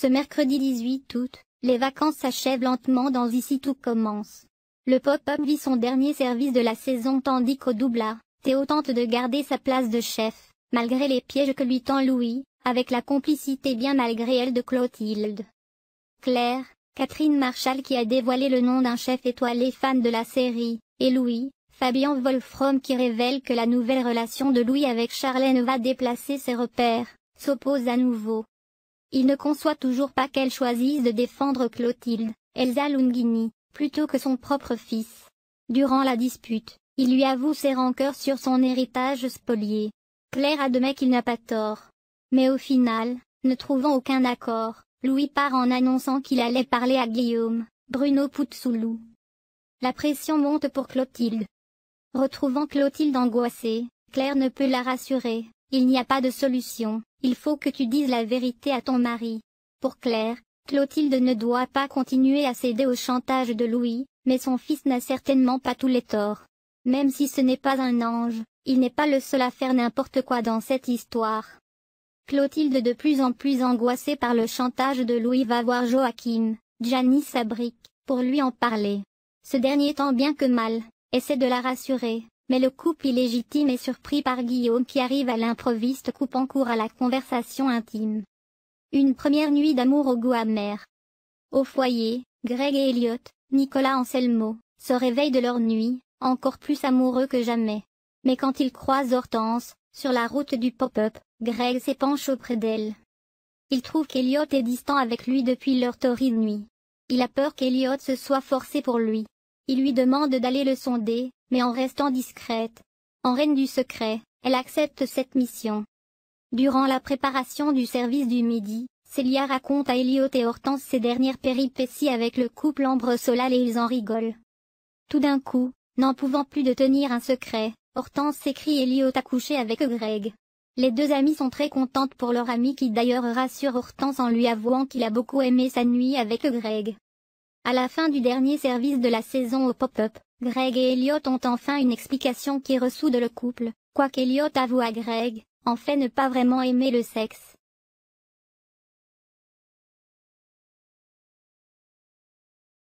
Ce mercredi 18 août, les vacances s'achèvent lentement dans Ici tout commence. Le pop-up vit son dernier service de la saison tandis qu'au doublard, Théo tente de garder sa place de chef, malgré les pièges que lui tend Louis, avec la complicité bien malgré elle de Clotilde. Claire, Catherine Marchal qui a dévoilé le nom d'un chef étoilé fan de la série, et Louis, Fabien Wolfram qui révèle que la nouvelle relation de Louis avec Charlène va déplacer ses repères, s'oppose à nouveau. Il ne conçoit toujours pas qu'elle choisisse de défendre Clotilde, Elsa Lungini, plutôt que son propre fils. Durant la dispute, il lui avoue ses rancœurs sur son héritage spolié. Claire admet qu'il n'a pas tort. Mais au final, ne trouvant aucun accord, Louis part en annonçant qu'il allait parler à Guillaume, Bruno Putzulu. La pression monte pour Clotilde. Retrouvant Clotilde angoissée, Claire ne peut la rassurer. Il n'y a pas de solution, il faut que tu dises la vérité à ton mari. Pour Claire, Clotilde ne doit pas continuer à céder au chantage de Louis, mais son fils n'a certainement pas tous les torts. Même si ce n'est pas un ange, il n'est pas le seul à faire n'importe quoi dans cette histoire. Clotilde de plus en plus angoissée par le chantage de Louis va voir Joachim, Gianni Sabric, pour lui en parler. Ce dernier tant bien que mal, essaie de la rassurer. Mais le couple illégitime est surpris par Guillaume qui arrive à l'improviste coupant court à la conversation intime. Une première nuit d'amour au goût amer. Au foyer, Greg et Elliot, Nicolas Anselmo, se réveillent de leur nuit, encore plus amoureux que jamais. Mais quand ils croisent Hortense, sur la route du pop-up, Greg s'épanche auprès d'elle. Il trouve qu'Elliot est distant avec lui depuis leur torride nuit. Il a peur qu'Elliot se soit forcé pour lui. Il lui demande d'aller le sonder, mais en restant discrète. En reine du secret, elle accepte cette mission. Durant la préparation du service du midi, Célia raconte à Elliot et Hortense ses dernières péripéties avec le couple Ambre Solal et ils en rigolent. Tout d'un coup, n'en pouvant plus de tenir un secret, Hortense s'écrie Elliot a couché avec Greg. Les deux amies sont très contentes pour leur ami qui d'ailleurs rassure Hortense en lui avouant qu'il a beaucoup aimé sa nuit avec Greg. À la fin du dernier service de la saison au pop-up, Greg et Elliot ont enfin une explication qui ressoude le couple, quoiqu'Elliot avoue à Greg, en fait ne pas vraiment aimer le sexe.